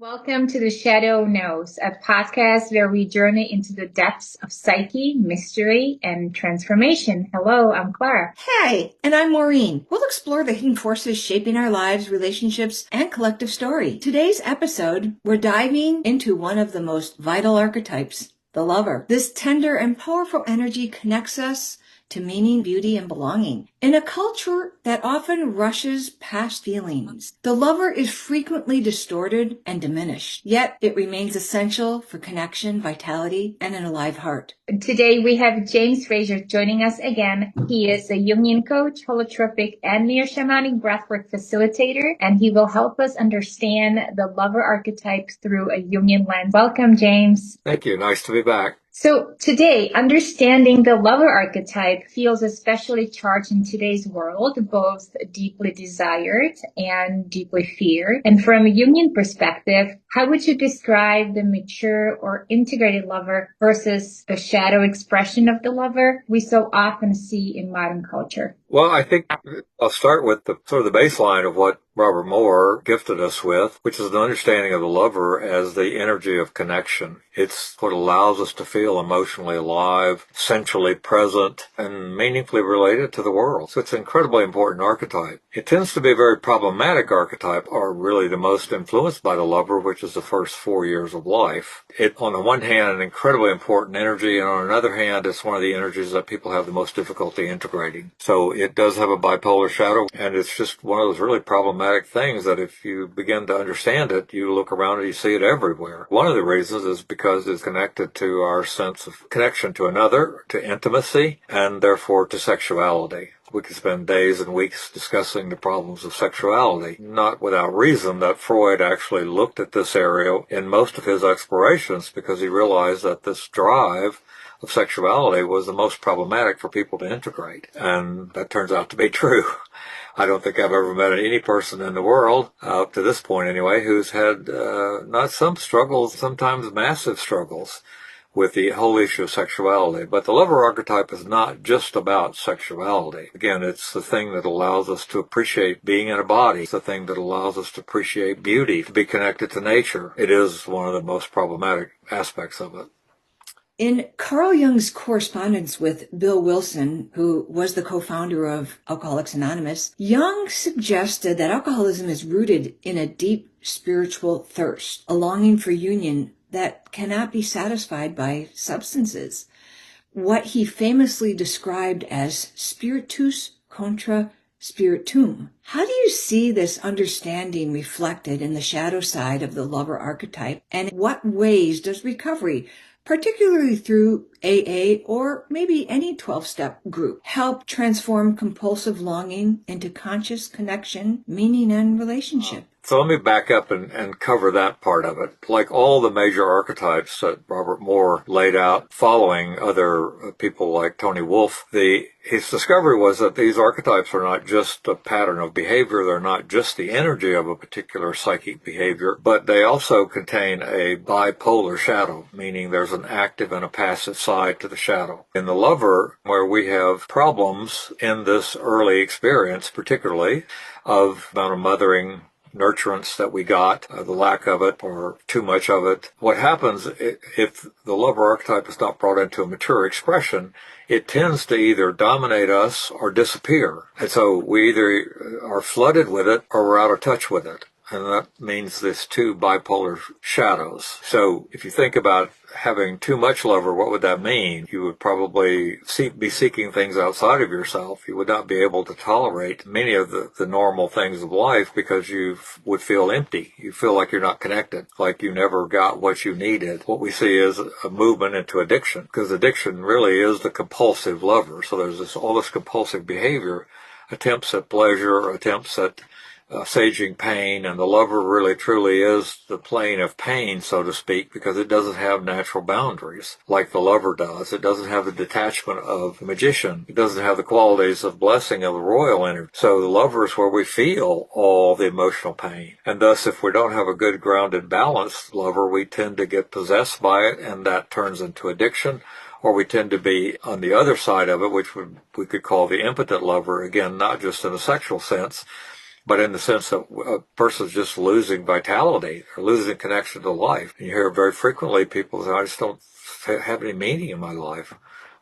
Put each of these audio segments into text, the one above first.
Welcome to The Shadow Knows, a podcast where we journey into the depths of psyche, mystery, and transformation. Hello, I'm Klara. Hi, and I'm Maureen. We'll explore the hidden forces shaping our lives, relationships, and collective story. Today's episode, we're diving into one of the most vital archetypes, the lover. This tender and powerful energy connects us to meaning, beauty, and belonging. In a culture that often rushes past feelings, the lover is frequently distorted and diminished, yet it remains essential for connection, vitality, and an alive heart. Today we have James Frazier joining us again. He is a Jungian coach, holotropic, and Neo-Shamanic Breathwork facilitator, and he will help us understand the lover archetype through a Jungian lens. Welcome, James. Thank you. Nice to be back. So today, understanding the lover archetype feels especially charged in today's world, both deeply desired and deeply feared. And from a Jungian perspective, how would you describe the mature or integrated lover versus the shadow expression of the lover we so often see in modern culture? Well, I think I'll start with the sort of the baseline of what Robert Moore gifted us with, which is an understanding of the lover as the energy of connection. It's what allows us to feel emotionally alive, centrally present, and meaningfully related to the world. So it's an incredibly important archetype. It tends to be a very problematic archetype, or really the most influenced by the lover, which is the first 4 years of life. It, on the one hand, an incredibly important energy, and on another hand, it's one of the energies that people have the most difficulty integrating. So it does have a bipolar shadow, and it's just one of those really problematic things that if you begin to understand it, you look around and you see it everywhere. One of the reasons is because it's connected to our sense of connection to another, to intimacy, and therefore to sexuality. We could spend days and weeks discussing the problems of sexuality. Not without reason that Freud actually looked at this area in most of his explorations because he realized that this drive of sexuality was the most problematic for people to integrate. And that turns out to be true. I don't think I've ever met any person in the world, up to this point anyway, who's had not some struggles, sometimes massive struggles with the whole issue of sexuality. But the lover archetype is not just about sexuality. Again, it's the thing that allows us to appreciate being in a body. It's the thing that allows us to appreciate beauty, to be connected to nature. It is one of the most problematic aspects of it. In Carl Jung's correspondence with Bill Wilson, who was the co-founder of Alcoholics Anonymous, Jung suggested that alcoholism is rooted in a deep spiritual thirst, a longing for union that cannot be satisfied by substances, what he famously described as spiritus contra spiritum. How do you see this understanding reflected in the shadow side of the lover archetype, and in what ways does recovery, particularly through AA or maybe any 12-step group, help transform compulsive longing into conscious connection, meaning, and relationship? So let me back up and cover that part of it. Like all the major archetypes that Robert Moore laid out following other people like Tony Wolff, his discovery was that these archetypes are not just a pattern of behavior, they're not just the energy of a particular psychic behavior, but they also contain a bipolar shadow, meaning there's an active and a passive side to the shadow. In the lover, where we have problems in this early experience, particularly of amount of mothering, nurturance that we got, the lack of it or too much of it. What happens if the lover archetype is not brought into a mature expression, it tends to either dominate us or disappear. And so we either are flooded with it or we're out of touch with it. And that means there's two bipolar shadows. So if you think about having too much lover, what would that mean? You would probably be seeking things outside of yourself. You would not be able to tolerate many of the normal things of life because you would feel empty. You feel like you're not connected, like you never got what you needed. What we see is a movement into addiction, because addiction really is the compulsive lover. So there's all this compulsive behavior, attempts at pleasure, attempts at saging pain, and the lover really truly is the plane of pain, so to speak, because it doesn't have natural boundaries like the lover does. It doesn't have the detachment of the magician. It doesn't have the qualities of blessing of the royal energy. So the lover is where we feel all the emotional pain. And thus, if we don't have a good grounded, balanced lover, we tend to get possessed by it, and that turns into addiction. Or we tend to be on the other side of it, which we could call the impotent lover, again, not just in a sexual sense, but in the sense that a person's just losing vitality or losing connection to life. And you hear very frequently people say, I just don't have any meaning in my life.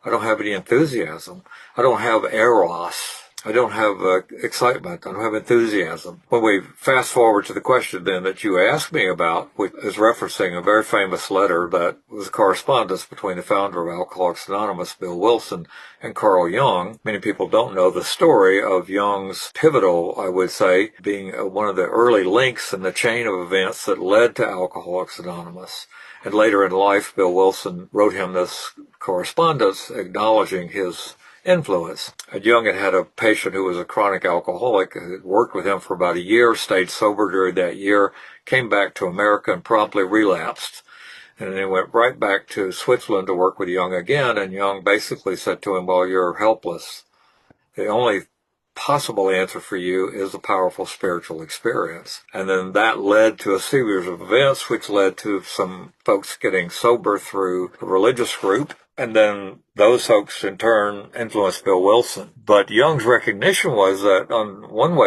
I don't have any enthusiasm. I don't have eros. I don't have excitement. I don't have enthusiasm. When we fast forward to the question then that you asked me about, which is referencing a very famous letter that was a correspondence between the founder of Alcoholics Anonymous, Bill Wilson, and Carl Jung. Many people don't know the story of Jung's pivotal, I would say, being one of the early links in the chain of events that led to Alcoholics Anonymous. And later in life, Bill Wilson wrote him this correspondence acknowledging his influence. And Jung had a patient who was a chronic alcoholic, had worked with him for about a year, stayed sober during that year, came back to America and promptly relapsed. And then went right back to Switzerland to work with Jung again, and Jung basically said to him, well, you're helpless. The only possible answer for you is a powerful spiritual experience. And then that led to a series of events which led to some folks getting sober through a religious group. And then those folks in turn influenced Bill Wilson. But Jung's recognition was that on one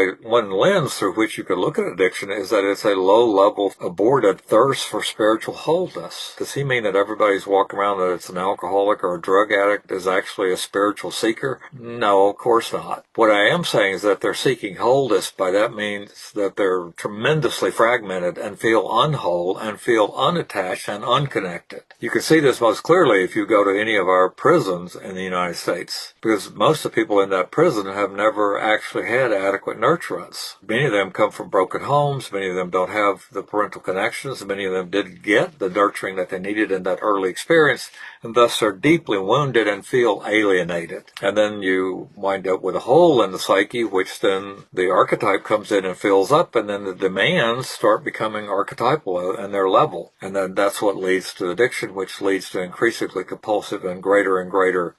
lens through which you could look at addiction is that it's a low-level, aborted thirst for spiritual wholeness. Does he mean that everybody's walking around that it's an alcoholic or a drug addict is actually a spiritual seeker? No, of course not. What I am saying is that they're seeking wholeness. By that means that they're tremendously fragmented and feel unwhole and feel unattached and unconnected. You can see this most clearly if you go to any of our prisons in the United States, because most of the people in that prison have never actually had adequate nurturance. Many of them come from broken homes. Many of them don't have the parental connections. Many of them didn't get the nurturing that they needed in that early experience, and thus are deeply wounded and feel alienated. And then you wind up with a hole in the psyche, which then the archetype comes in and fills up, and then the demands start becoming archetypal and their level. And then that's what leads to addiction, which leads to increasingly compulsive and greater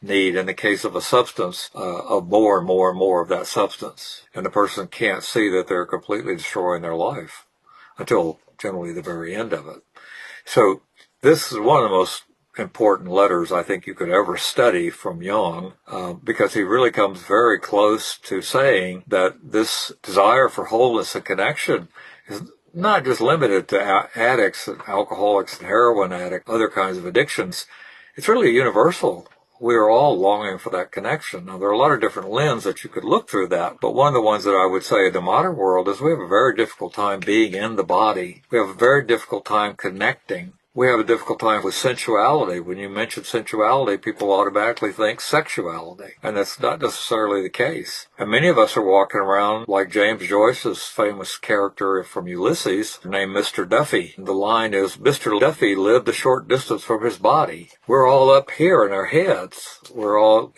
need, in the case of a substance, of more and more and more of that substance. And the person can't see that they're completely destroying their life until generally the very end of it. So this is one of the most important letters I think you could ever study from Jung, because he really comes very close to saying that this desire for wholeness and connection is not just limited to addicts and alcoholics and heroin addicts, other kinds of addictions. It's really universal. We are all longing for that connection. Now, there are a lot of different lenses that you could look through that, but one of the ones that I would say in the modern world is we have a very difficult time being in the body. We have a very difficult time connecting. We have a difficult time with sensuality. When you mention sensuality, people automatically think sexuality, and that's not necessarily the case. And many of us are walking around like James Joyce's famous character from Ulysses named Mr. Duffy. The line is, Mr. Duffy lived a short distance from his body. We're all up here in our heads. We're all,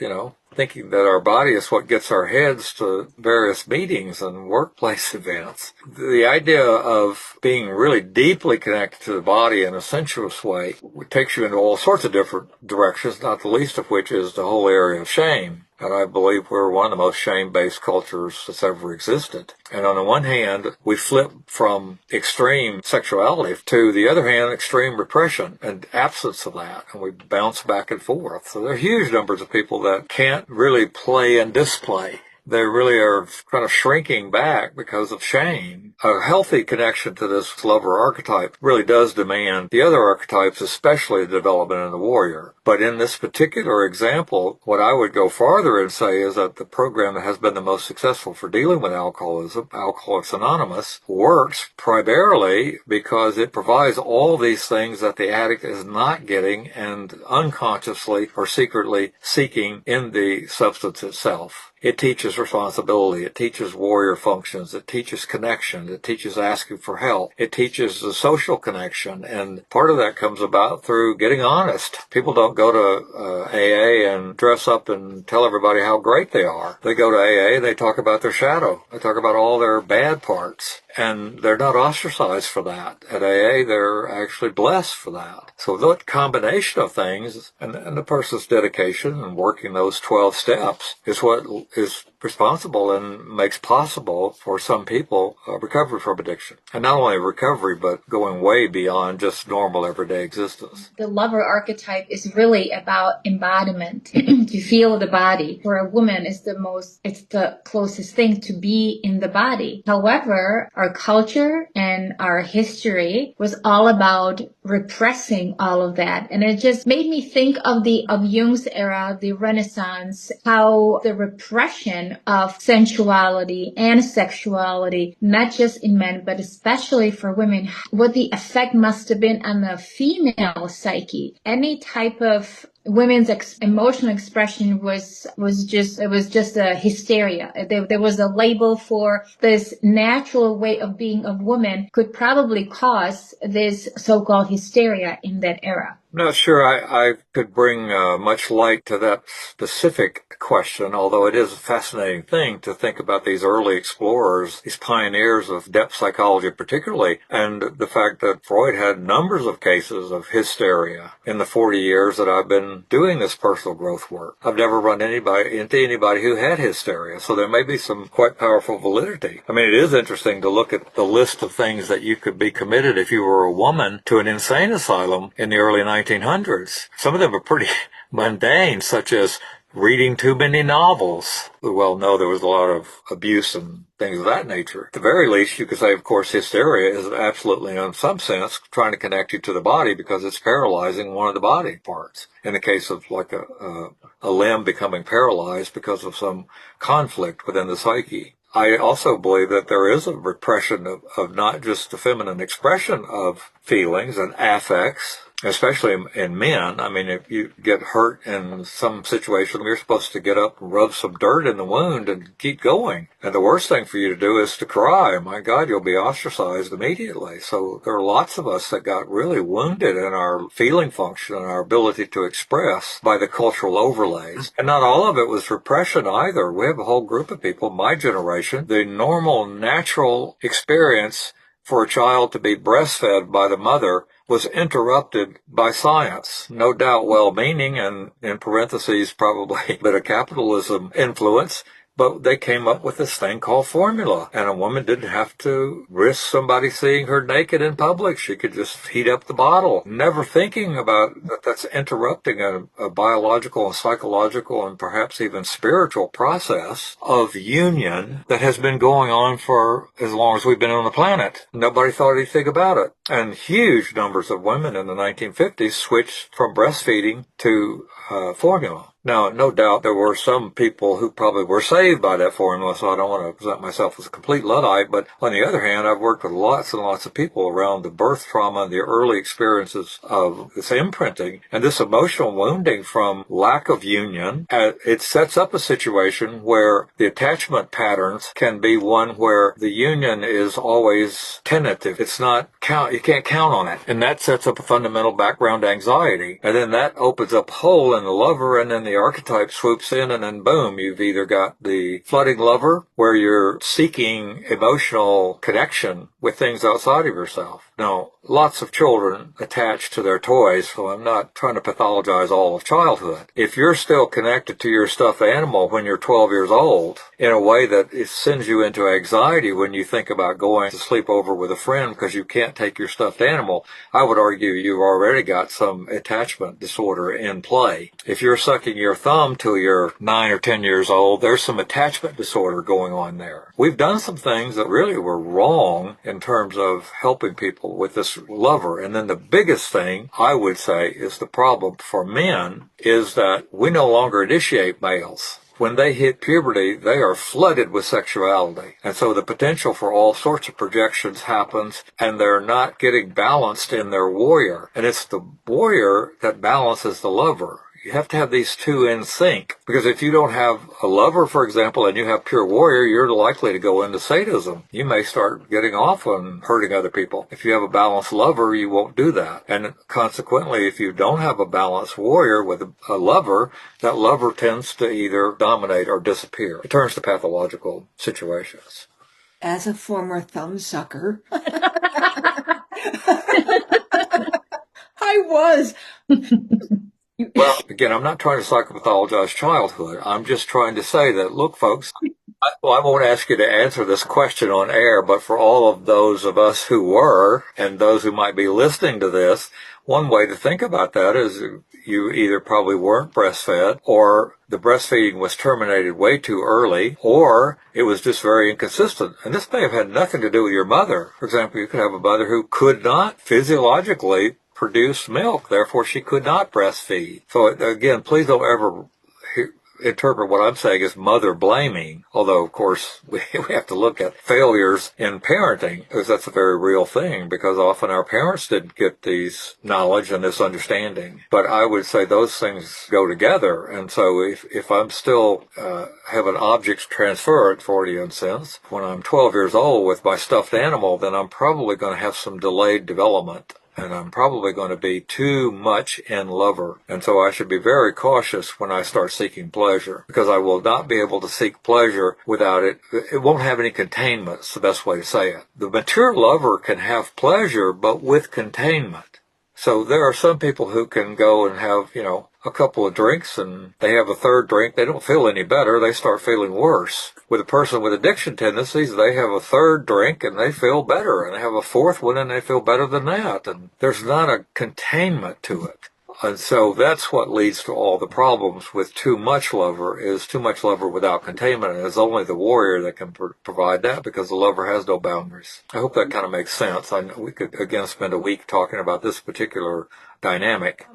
thinking that our body is what gets our heads to various meetings and workplace events. The idea of being really deeply connected to the body in a sensuous way takes you into all sorts of different directions, not the least of which is the whole area of shame. And I believe we're one of the most shame-based cultures that's ever existed. And on the one hand, we flip from extreme sexuality to the other hand, extreme repression and absence of that. And we bounce back and forth. So there are huge numbers of people that can't really play and display. They really are kind of shrinking back because of shame. A healthy connection to this lover archetype really does demand the other archetypes, especially the development in the warrior. But in this particular example, what I would go farther and say is that the program that has been the most successful for dealing with alcoholism, Alcoholics Anonymous, works primarily because it provides all these things that the addict is not getting and unconsciously or secretly seeking in the substance itself. It teaches responsibility. It teaches warrior functions. It teaches connection. It teaches asking for help. It teaches the social connection. And part of that comes about through getting honest. People don't go to AA and dress up and tell everybody how great they are. They go to AA and they talk about their shadow. They talk about all their bad parts. and they're not ostracized for that. At AA, they're actually blessed for that. So that combination of things and the person's dedication and working those 12 steps is what is responsible and makes possible for some people recovery from addiction. And not only recovery, but going way beyond just normal everyday existence. The lover archetype is really about embodiment, to feel the body. For a woman, it's the closest thing to be in the body. However, our culture and our history was all about repressing all of that. And it just made me think of Jung's era, the Renaissance, how the repression of sensuality and sexuality, not just in men, but especially for women, what the effect must have been on the female psyche. Any type of women's emotional expression was just a hysteria. There was a label for this natural way of being of women could probably cause this so-called hysteria in that era. I'm not sure I could bring much light to that specific question, although it is a fascinating thing to think about these early explorers, these pioneers of depth psychology particularly, and the fact that Freud had numbers of cases of hysteria in the 40 years that I've been doing this personal growth work. I've never run into anybody who had hysteria, so there may be some quite powerful validity. I mean, it is interesting to look at the list of things that you could be committed if you were a woman to an insane asylum in the early 1900s. Some of them are pretty mundane, such as reading too many novels. We well know there was a lot of abuse and things of that nature. At the very least, you could say, of course, hysteria is absolutely, in some sense, trying to connect you to the body because it's paralyzing one of the body parts. In the case of like a limb becoming paralyzed because of some conflict within the psyche. I also believe that there is a repression of not just the feminine expression of feelings and affects, especially in men. I mean, if you get hurt in some situation, you're supposed to get up and rub some dirt in the wound and keep going. And the worst thing for you to do is to cry. My God, you'll be ostracized immediately. So there are lots of us that got really wounded in our feeling function and our ability to express by the cultural overlays. And not all of it was repression either. We have a whole group of people, my generation, the normal, natural experience for a child to be breastfed by the mother was interrupted by science. No doubt well-meaning and, in parentheses, probably a bit of capitalism influence, but they came up with this thing called formula. And a woman didn't have to risk somebody seeing her naked in public. She could just heat up the bottle, never thinking about that that's interrupting a biological and psychological and perhaps even spiritual process of union that has been going on for as long as we've been on the planet. Nobody thought anything about it. And huge numbers of women in the 1950s switched from breastfeeding to formula. Now, no doubt there were some people who probably were saved by that formula, so I don't want to present myself as a complete Luddite, but on the other hand, I've worked with lots and lots of people around the birth trauma and the early experiences of this imprinting and this emotional wounding from lack of union. It sets up a situation where the attachment patterns can be one where the union is always tentative. It's not you can't count on it. And that sets up a fundamental background anxiety. And then that opens up a hole in the lover, and then the archetype swoops in, and then boom, you've either got the flooding lover where you're seeking emotional connection with things outside of yourself. Now, lots of children attach to their toys, so I'm not trying to pathologize all of childhood. If you're still connected to your stuffed animal when you're 12 years old, in a way that it sends you into anxiety when you think about going to sleep over with a friend because you can't take your stuffed animal, I would argue you've already got some attachment disorder in play. If you're sucking your thumb till you're 9 or 10 years old, there's some attachment disorder going on there. We've done some things that really were wrong in terms of helping people with this lover. And then the biggest thing I would say is the problem for men is that we no longer initiate males. When they hit puberty, they are flooded with sexuality. And so the potential for all sorts of projections happens, and they're not getting balanced in their warrior. And it's the warrior that balances the lover. You have to have these two in sync, because if you don't have a lover, for example, and you have pure warrior, you're likely to go into sadism. You may start getting off on hurting other people. If you have a balanced lover, you won't do that. And consequently, if you don't have a balanced warrior with a lover, that lover tends to either dominate or disappear. It turns to pathological situations. As a former thumbsucker, I was. Well, again, I'm not trying to psychopathologize childhood. I'm just trying to say that, look, folks, I won't ask you to answer this question on air, but for all of those of us who were and those who might be listening to this, one way to think about that is you either probably weren't breastfed, or the breastfeeding was terminated way too early, or it was just very inconsistent. And this may have had nothing to do with your mother. For example, you could have a mother who could not physiologically produce milk, therefore she could not breastfeed. So again, please don't ever interpret what I'm saying as mother blaming, although of course we have to look at failures in parenting, because that's a very real thing, because often our parents didn't get these knowledge and this understanding. But I would say those things go together, and so if I'm still have an object transfer at Freudian sense, when I'm 12 years old with my stuffed animal, then I'm probably going to have some delayed development. And I'm probably going to be too much in lover. And so I should be very cautious when I start seeking pleasure, because I will not be able to seek pleasure without it. It won't have any containment. It's the best way to say it. The mature lover can have pleasure, but with containment. So there are some people who can go and have, a couple of drinks, and they have a third drink. They don't feel any better. They start feeling worse. With a person with addiction tendencies, they have a third drink and they feel better, and they have a fourth one and they feel better than that. And there's not a containment to it. And so that's what leads to all the problems with too much lover, is too much lover without containment. And it's only the warrior that can provide that, because the lover has no boundaries. I hope that kind of makes sense. I know we could, again, spend a week talking about this particular dynamic.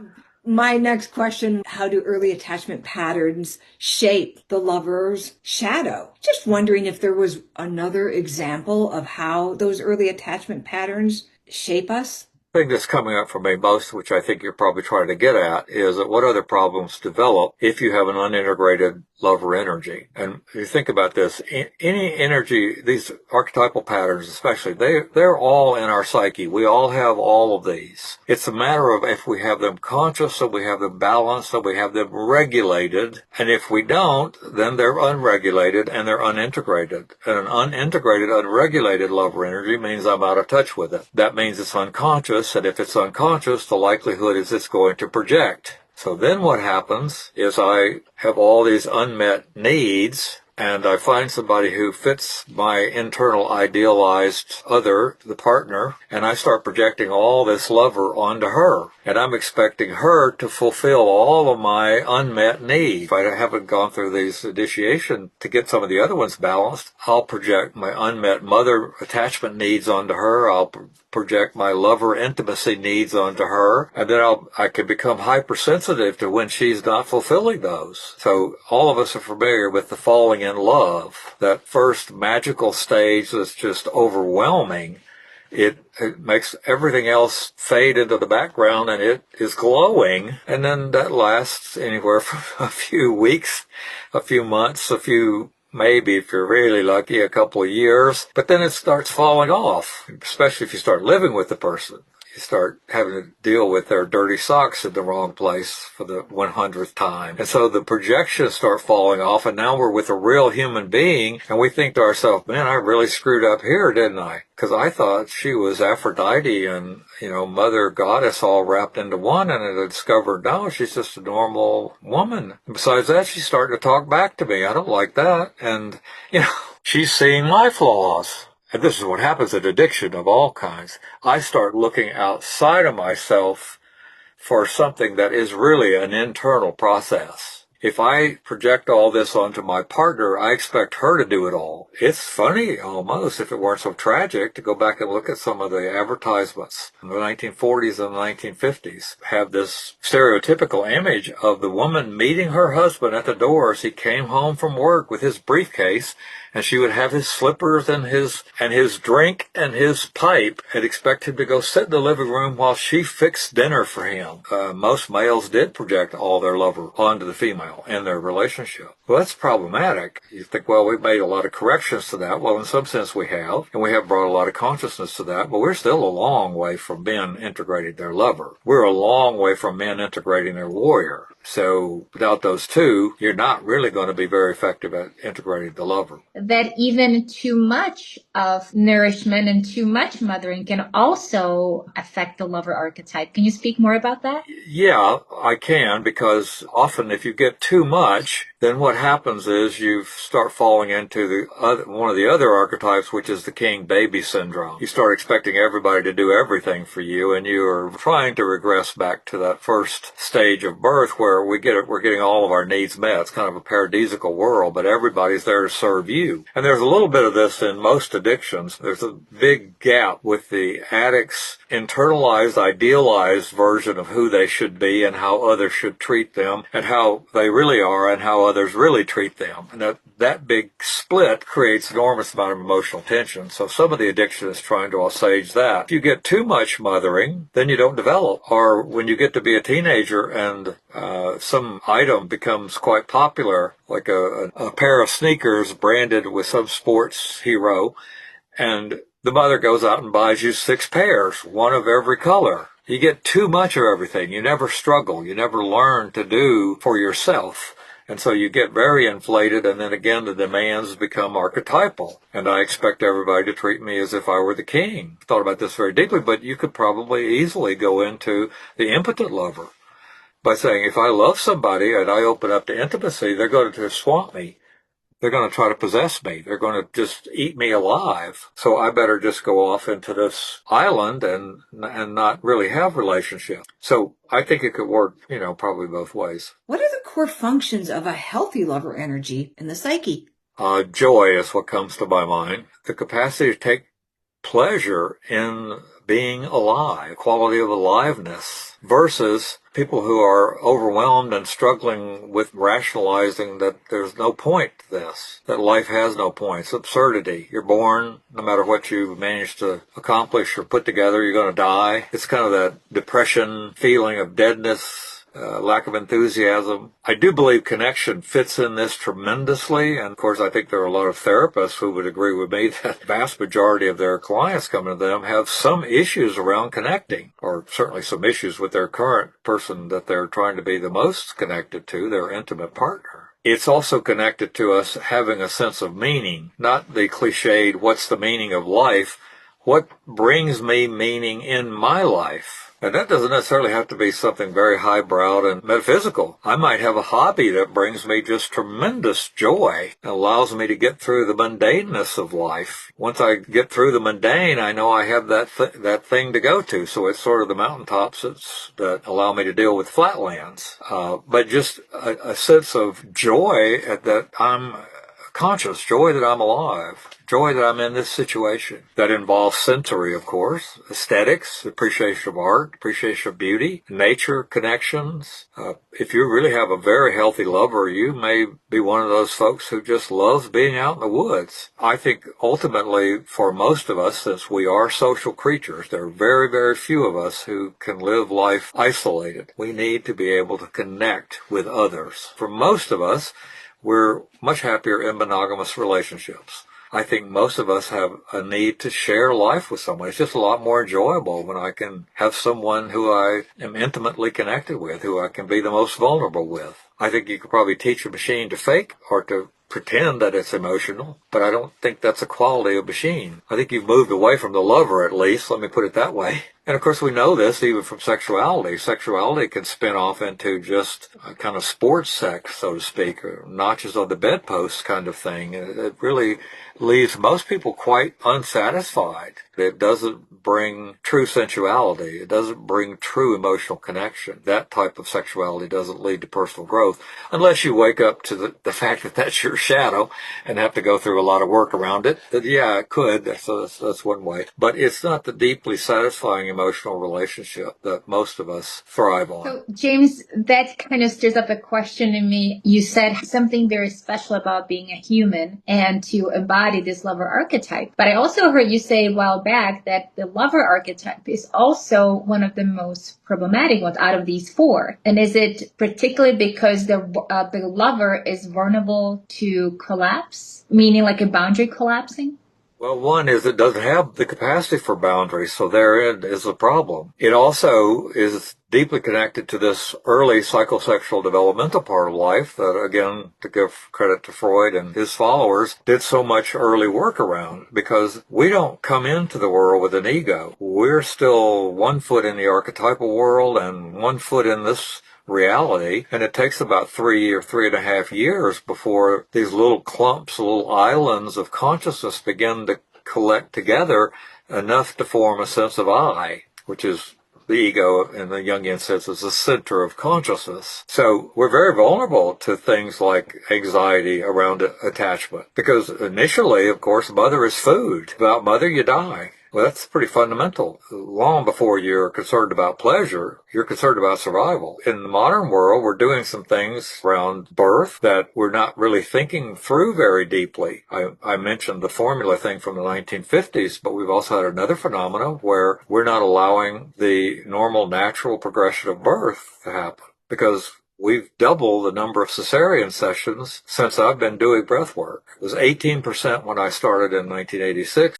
My next question, how do early attachment patterns shape the lover's shadow? Just wondering if there was another example of how those early attachment patterns shape us. The thing that's coming up for me most, which I think you're probably trying to get at, is that what other problems develop if you have an unintegrated lover energy. And if you think about this, any energy, these archetypal patterns especially, they're all in our psyche. We all have all of these. It's a matter of if we have them conscious, and we have them balanced, and we have them regulated. And if we don't, then they're unregulated and they're unintegrated. And an unintegrated, unregulated lover energy means I'm out of touch with it. That means it's unconscious, and if it's unconscious, the likelihood is it's going to project. So then what happens is I have all these unmet needs, and I find somebody who fits my internal idealized other, the partner, and I start projecting all this lover onto her. And I'm expecting her to fulfill all of my unmet needs. If I haven't gone through these initiation to get some of the other ones balanced, I'll project my unmet mother attachment needs onto her. I'll project my lover intimacy needs onto her, and then I can become hypersensitive to when she's not fulfilling those. So all of us are familiar with the falling in love, that first magical stage that's just overwhelming. It makes everything else fade into the background, and it is glowing. And then that lasts anywhere from a few weeks, a few months, maybe if you're really lucky, a couple of years. But then it starts falling off, especially if you start living with the person. You start having to deal with their dirty socks in the wrong place for the 100th time. And so the projections start falling off, and now we're with a real human being, and we think to ourselves, man, I really screwed up here, didn't I? Because I thought she was Aphrodite and, mother goddess all wrapped into one, and I discovered, no, she's just a normal woman. And besides that, she's starting to talk back to me. I don't like that. And, she's seeing my flaws. And this is what happens in addiction of all kinds. I start looking outside of myself for something that is really an internal process. If I project all this onto my partner, I expect her to do it all. It's funny almost, if it weren't so tragic, to go back and look at some of the advertisements in the 1940s and the 1950s. Have this stereotypical image of the woman meeting her husband at the door as he came home from work with his briefcase, and she would have his slippers and his drink and his pipe, and expect him to go sit in the living room while she fixed dinner for him. Most males did project all their lover onto the female. turmoil in their relationship. Well, that's problematic. You think, well, we've made a lot of corrections to that. Well, in some sense we have, and we have brought a lot of consciousness to that, but we're still a long way from men integrating their lover. We're a long way from men integrating their warrior. So without those two, you're not really going to be very effective at integrating the lover. That even too much of nourishment and too much mothering can also affect the lover archetype. Can you speak more about that? Yeah, I can, because often if you get too much, then what happens is you start falling into one of the other archetypes, which is the king-baby syndrome. You start expecting everybody to do everything for you, and you are trying to regress back to that first stage of birth where we're getting all of our needs met. It's kind of a paradisiacal world, but everybody's there to serve you. And there's a little bit of this in most addictions. There's a big gap with the addict's internalized, idealized version of who they should be and how others should treat them and how they really are and how others really treat them. And that big split creates an enormous amount of emotional tension. So some of the addiction is trying to assuage that. If you get too much mothering, then you don't develop. Or when you get to be a teenager and some item becomes quite popular, like a pair of sneakers branded with some sports hero, and the mother goes out and buys you 6 pairs, one of every color. You get too much of everything. You never struggle. You never learn to do for yourself. And so you get very inflated, and then again the demands become archetypal. And I expect everybody to treat me as if I were the king. I've thought about this very deeply, but you could probably easily go into the impotent lover by saying, if I love somebody and I open up to intimacy, they're going to swamp me. They're going to try to possess me. They're going to just eat me alive. So I better just go off into this island and not really have relationship. So I think it could work, probably both ways. What are the core functions of a healthy lover energy in the psyche? Joy is what comes to my mind. The capacity to take pleasure in being alive, quality of aliveness, versus people who are overwhelmed and struggling with rationalizing that there's no point to this, that life has no point. It's absurdity. You're born, no matter what you manage to accomplish or put together, you're going to die. It's kind of that depression, feeling of deadness, lack of enthusiasm. I do believe connection fits in this tremendously, and of course I think there are a lot of therapists who would agree with me that the vast majority of their clients coming to them have some issues around connecting, or certainly some issues with their current person that they're trying to be the most connected to, their intimate partner. It's also connected to us having a sense of meaning, not the cliched, what's the meaning of life? What brings me meaning in my life? And that doesn't necessarily have to be something very highbrow and metaphysical. I might have a hobby that brings me just tremendous joy and allows me to get through the mundaneness of life. Once I get through the mundane, I know I have that thing to go to. So it's sort of the mountaintops that allow me to deal with flatlands. But just a sense of joy that I'm conscious, joy that I'm alive, joy that I'm in this situation. That involves sensory, of course, aesthetics, appreciation of art, appreciation of beauty, nature, connections. If you really have a very healthy lover, you may be one of those folks who just loves being out in the woods. I think ultimately for most of us, since we are social creatures, there are very, very few of us who can live life isolated. We need to be able to connect with others. For most of us, we're much happier in monogamous relationships. I think most of us have a need to share life with someone. It's just a lot more enjoyable when I can have someone who I am intimately connected with, who I can be the most vulnerable with. I think you could probably teach a machine to fake or to pretend that it's emotional, but I don't think that's a quality of machine. I think you've moved away from the lover, at least, let me put it that way. And of course we know this even from sexuality. Sexuality can spin off into just a kind of sports sex, so to speak, or notches on the bedpost kind of thing. It really leaves most people quite unsatisfied. It doesn't bring true sensuality. It doesn't bring true emotional connection. That type of sexuality doesn't lead to personal growth unless you wake up to the fact that that's your shadow and have to go through a lot of work around it. Yeah, it could. So that's one way. But it's not the deeply satisfying emotional relationship that most of us thrive on. So, James, that kind of stirs up a question in me. You said something very special about being a human and to embody this lover archetype. But I also heard you say a while back that the lover archetype is also one of the most problematic ones out of these four. And is it particularly because the lover is vulnerable to collapse, meaning like a boundary collapsing? Well, one is it doesn't have the capacity for boundaries, so therein is a problem. It also is deeply connected to this early psychosexual developmental part of life that, again, to give credit to Freud and his followers, did so much early work around, because we don't come into the world with an ego. We're still 1 foot in the archetypal world and 1 foot in this reality, and it takes about 3 or 3.5 years before these little clumps, little islands of consciousness begin to collect together enough to form a sense of I, which is the ego in the Jungian sense is the center of consciousness. So we're very vulnerable to things like anxiety around attachment, because initially, of course, mother is food. Without mother, you die. Well, that's pretty fundamental. Long before you're concerned about pleasure, you're concerned about survival. In the modern world, we're doing some things around birth that we're not really thinking through very deeply. I mentioned the formula thing from the 1950s, but we've also had another phenomenon where we're not allowing the normal, natural progression of birth to happen, because we've doubled the number of cesarean sessions since I've been doing breath work. It was 18% when I started in 1986.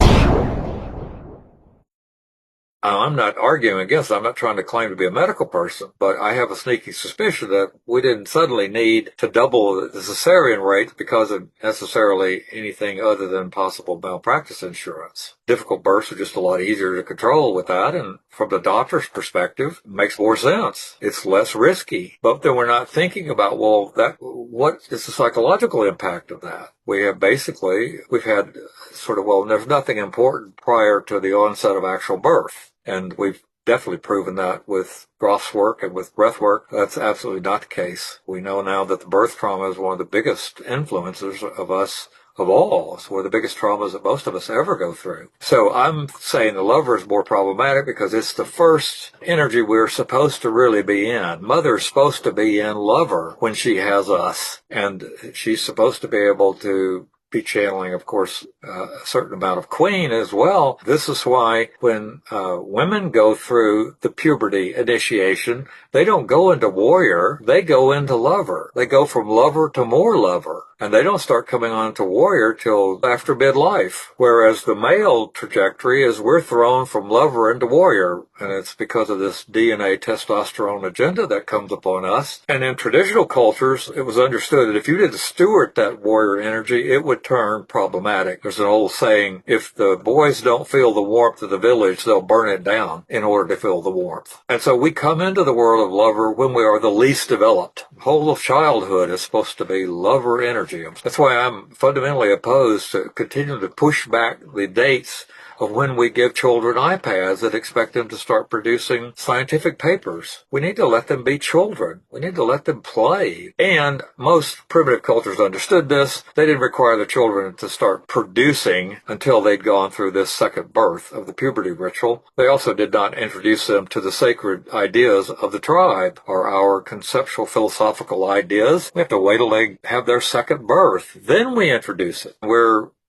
I'm not arguing against it. I'm not trying to claim to be a medical person, but I have a sneaky suspicion that we didn't suddenly need to double the cesarean rate because of necessarily anything other than possible malpractice insurance. Difficult births are just a lot easier to control with that, and from the doctor's perspective, it makes more sense. It's less risky. But then we're not thinking about, well, what is the psychological impact of that? We've had sort of, well, there's nothing important prior to the onset of actual birth. And we've definitely proven that with Groff's work and with breath work. That's absolutely not the case. We know now that the birth trauma is one of the biggest influences of us of all. It's one of the biggest traumas that most of us ever go through. So I'm saying the lover is more problematic because it's the first energy we're supposed to really be in. Mother's supposed to be in lover when she has us, and she's supposed to be able to be channeling, of course, a certain amount of queen as well. This is why when women go through the puberty initiation, they don't go into warrior, they go into lover. They go from lover to more lover. And they don't start coming on to warrior till after midlife. Whereas the male trajectory is we're thrown from lover into warrior. And it's because of this DNA testosterone agenda that comes upon us. And in traditional cultures, it was understood that if you didn't steward that warrior energy, it would turn problematic. There's an old saying, if the boys don't feel the warmth of the village, they'll burn it down in order to feel the warmth. And so we come into the world of lover when we are the least developed. The whole of childhood is supposed to be lover energy. That's why I'm fundamentally opposed to continuing to push back the dates of when we give children iPads and expect them to start producing scientific papers. We need to let them be children. We need to let them play. And most primitive cultures understood this. They didn't require the children to start producing until they'd gone through this second birth of the puberty ritual. They also did not introduce them to the sacred ideas of the tribe or our conceptual philosophical ideas. We have to wait till they have their second birth. Then we introduce it.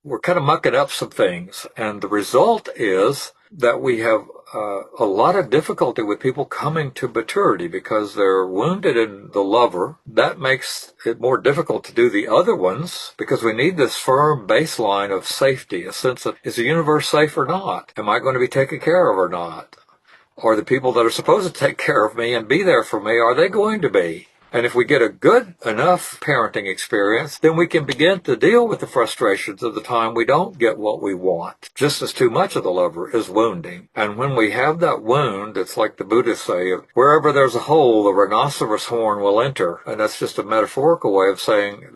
We're kind of mucking up some things, and the result is that we have a lot of difficulty with people coming to maturity because they're wounded in the lover. That makes it more difficult to do the other ones because we need this firm baseline of safety, a sense of, is the universe safe or not? Am I going to be taken care of or not? Are the people that are supposed to take care of me and be there for me, are they going to be? And if we get a good enough parenting experience, then we can begin to deal with the frustrations of the time we don't get what we want. Just as too much of the lover is wounding. And when we have that wound, it's like the Buddhists say, wherever there's a hole, the rhinoceros horn will enter. And that's just a metaphorical way of saying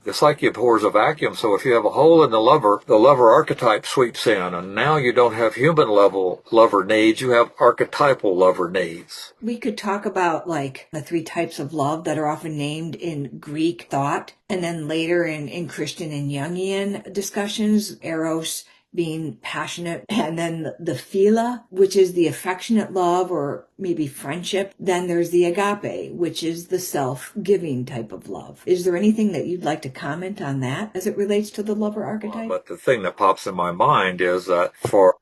the psyche abhors a vacuum. So if you have a hole in the lover archetype sweeps in. And now you don't have human level lover needs, you have archetypal lover needs. We could talk about like the 3 types of love that are often named in Greek thought, and then later in Christian and Jungian discussions, Eros, being passionate, and then the philia, which is the affectionate love or maybe friendship. Then there's the agape, which is the self-giving type of love. Is there anything that you'd like to comment on that as it relates to the lover archetype? But the thing that pops in my mind is that for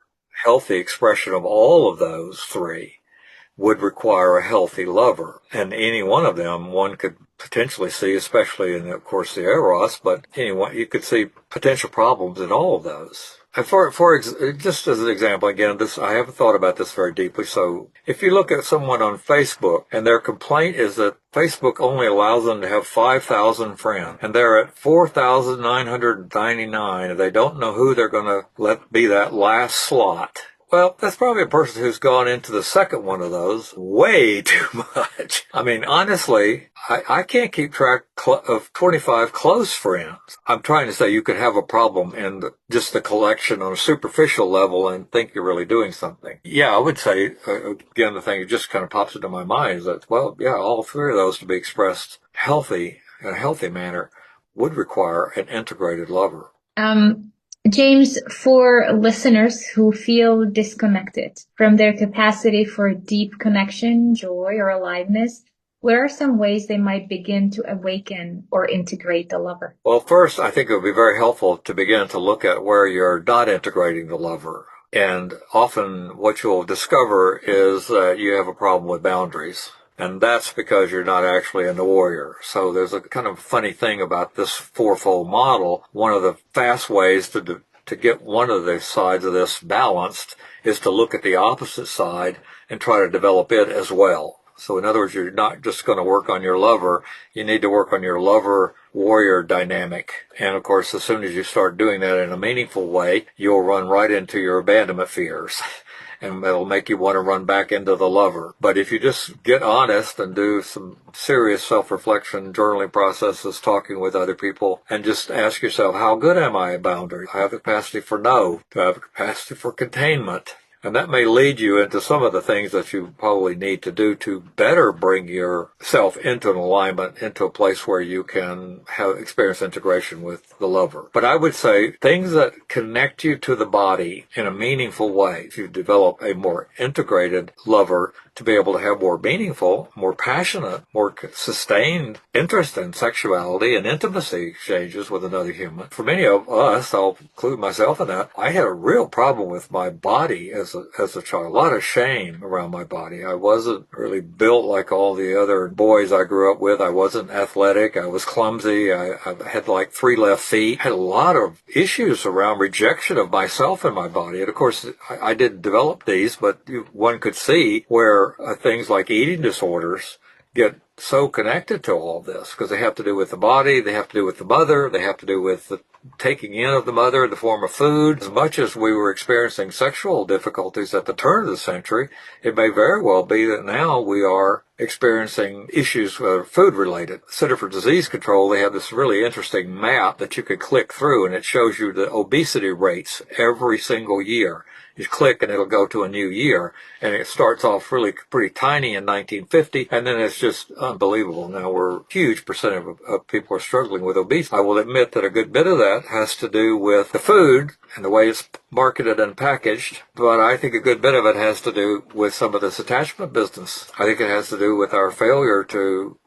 healthy expression of all of those three would require a healthy lover. And any one of them one could potentially see, especially in, of course, the eros, but anyone, you could see potential problems in all of those. And just as an example, again, I haven't thought about this very deeply. So if you look at someone on Facebook and their complaint is that Facebook only allows them to have 5,000 friends and they're at 4,999 and they don't know who they're going to let be that last slot. Well, that's probably a person who's gone into the second one of those way too much. I mean, honestly, I can't keep track of 25 close friends. I'm trying to say you could have a problem in just the collection on a superficial level and think you're really doing something. Yeah, I would say, again, the thing that just kind of pops into my mind is that, well, yeah, all three of those to be expressed in a healthy manner would require an integrated lover. James, for listeners who feel disconnected from their capacity for deep connection, joy, or aliveness, what are some ways they might begin to awaken or integrate the lover? Well, first, I think it would be very helpful to begin to look at where you're not integrating the lover. And often what you'll discover is that you have a problem with boundaries. And that's because you're not actually in the warrior. So there's a kind of funny thing about this fourfold model. One of the fast ways to get one of the sides of this balanced is to look at the opposite side and try to develop it as well. So in other words, you're not just going to work on your lover. You need to work on your lover-warrior dynamic. And of course, as soon as you start doing that in a meaningful way, you'll run right into your abandonment fears. And it'll make you want to run back into the lover. But if you just get honest and do some serious self-reflection, journaling processes, talking with other people, and just ask yourself, how good am I at boundaries? Do I have the capacity for no? Do I have the capacity for containment? And that may lead you into some of the things that you probably need to do to better bring yourself into an alignment, into a place where you can experience integration with the lover. But I would say things that connect you to the body in a meaningful way. If you develop a more integrated lover, to be able to have more meaningful, more passionate, more sustained interest in sexuality and intimacy exchanges with another human. For many of us, I'll include myself in that, I had a real problem with my body as a child. A lot of shame around my body. I wasn't really built like all the other boys I grew up with. I wasn't athletic. I was clumsy. I had like 3 left feet. I had a lot of issues around rejection of myself and my body. And of course, I didn't develop these, but one could see where things like eating disorders get so connected to all this because they have to do with the body, they have to do with the mother, they have to do with the taking in of the mother in the form of food. As much as we were experiencing sexual difficulties at the turn of the century, it may very well be that now we are experiencing issues food related. Center for Disease Control, they have this really interesting map that you could click through and it shows you the obesity rates every single year. You click and it'll go to a new year, and it starts off really pretty tiny in 1950, and then it's just unbelievable. Now we're a huge percentage of people are struggling with obesity. I will admit that a good bit of that has to do with the food and the way it's marketed and packaged, but I think a good bit of it has to do with some of this attachment business. I think it has to do with our failure to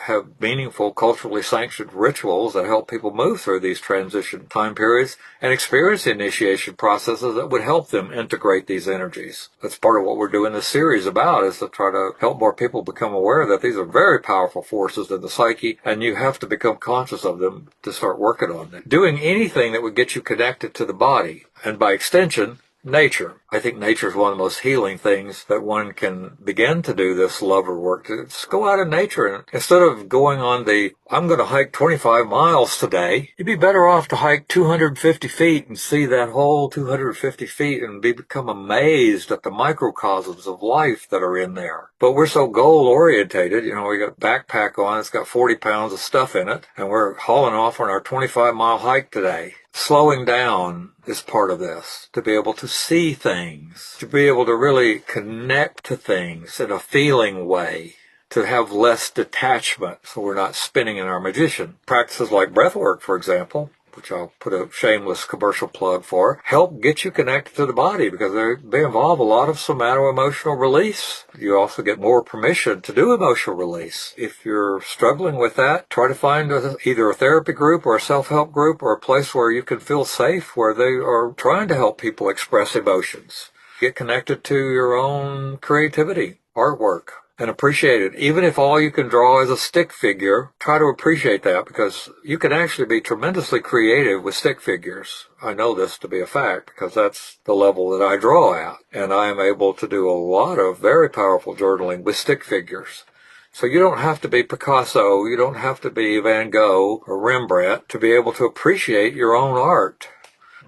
have meaningful, culturally sanctioned rituals that help people move through these transition time periods and experience the initiation processes that would help them integrate these energies. That's part of what we're doing this series about, is to try to help more people become aware that these are very powerful forces in the psyche, and you have to become conscious of them to start working on them. Doing anything that would get you connected to the body, and by extension, nature. I think nature is one of the most healing things that one can begin to do this lover work. Just go out in nature, and instead of going on I'm going to hike 25 miles today, you'd be better off to hike 250 feet and see that whole 250 feet and become amazed at the microcosms of life that are in there. But we're so goal orientated, we got a backpack on, it's got 40 pounds of stuff in it, and we're hauling off on our 25-mile hike today. Slowing down is part of this, to be able to see things, to be able to really connect to things in a feeling way, to have less detachment so we're not spinning in our magician. Practices like breathwork, for example, which I'll put a shameless commercial plug for, help get you connected to the body because they involve a lot of somato-emotional release. You also get more permission to do emotional release. If you're struggling with that, try to find either a therapy group or a self-help group or a place where you can feel safe, where they are trying to help people express emotions. Get connected to your own creativity, artwork, and appreciate it. Even if all you can draw is a stick figure, try to appreciate that because you can actually be tremendously creative with stick figures. I know this to be a fact because that's the level that I draw at. And I am able to do a lot of very powerful journaling with stick figures. So you don't have to be Picasso, you don't have to be Van Gogh or Rembrandt to be able to appreciate your own art.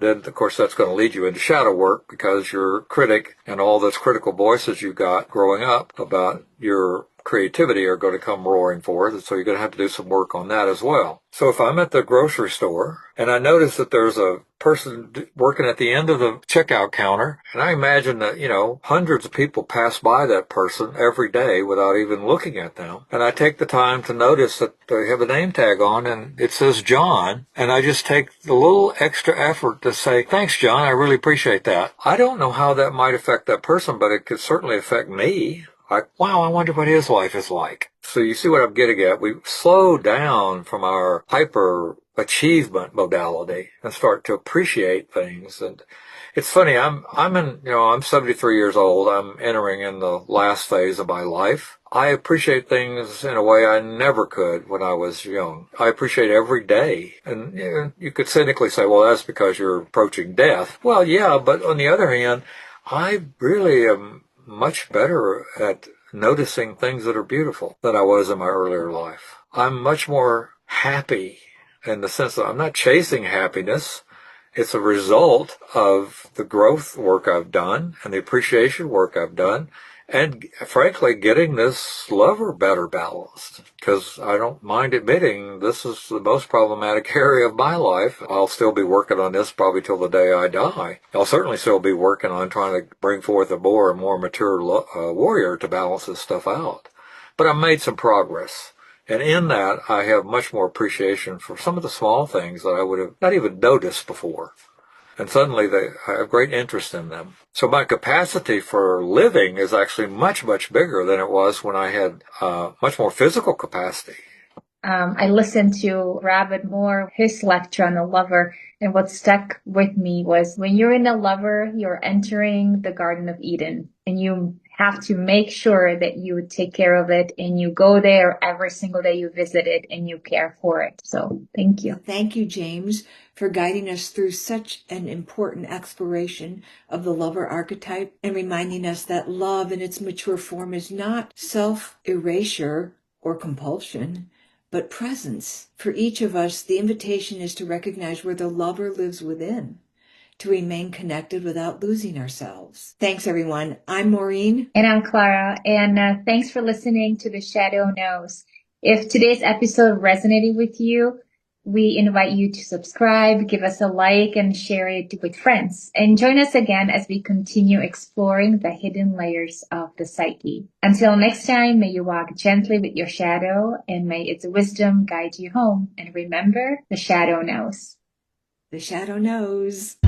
Then, of course, that's going to lead you into shadow work because your critic and all those critical voices you got growing up about your creativity are going to come roaring forth. And so you're going to have to do some work on that as well. So if I'm at the grocery store and I notice that there's a person working at the end of the checkout counter, and I imagine that, hundreds of people pass by that person every day without even looking at them. And I take the time to notice that they have a name tag on and it says John. And I just take the little extra effort to say, thanks, John. I really appreciate that. I don't know how that might affect that person, but it could certainly affect me. Like, wow, I wonder what his life is like. So you see what I'm getting at. We slow down from our hyper achievement modality and start to appreciate things. And it's funny, I'm 73 years old. I'm entering in the last phase of my life. I appreciate things in a way I never could when I was young. I appreciate every day. And you could cynically say, well, that's because you're approaching death. Well, yeah, but on the other hand, I really am much better at noticing things that are beautiful than I was in my earlier life. I'm much more happy in the sense that I'm not chasing happiness. It's a result of the growth work I've done and the appreciation work I've done. And frankly, getting this lover better balanced, because I don't mind admitting this is the most problematic area of my life. I'll still be working on this probably till the day I die. I'll certainly still be working on trying to bring forth a more and more mature warrior to balance this stuff out. But I've made some progress. And in that, I have much more appreciation for some of the small things that I would have not even noticed before. And suddenly I have great interest in them. So my capacity for living is actually much, much bigger than it was when I had much more physical capacity. I listened to Robert Moore, his lecture on the lover, and what stuck with me was when you're in a lover, you're entering the Garden of Eden, and you have to make sure that you take care of it and you go there every single day you visit it and you care for it. So thank you. Thank you, James, for guiding us through such an important exploration of the lover archetype and reminding us that love in its mature form is not self-erasure or compulsion, but presence. For each of us, the invitation is to recognize where the lover lives within, to remain connected without losing ourselves. Thanks, everyone. I'm Maureen. And I'm Klara. And thanks for listening to The Shadow Knows. If today's episode resonated with you, we invite you to subscribe, give us a like, and share it with friends. And join us again as we continue exploring the hidden layers of the psyche. Until next time, may you walk gently with your shadow, and may its wisdom guide you home. And remember, the shadow knows. The shadow knows.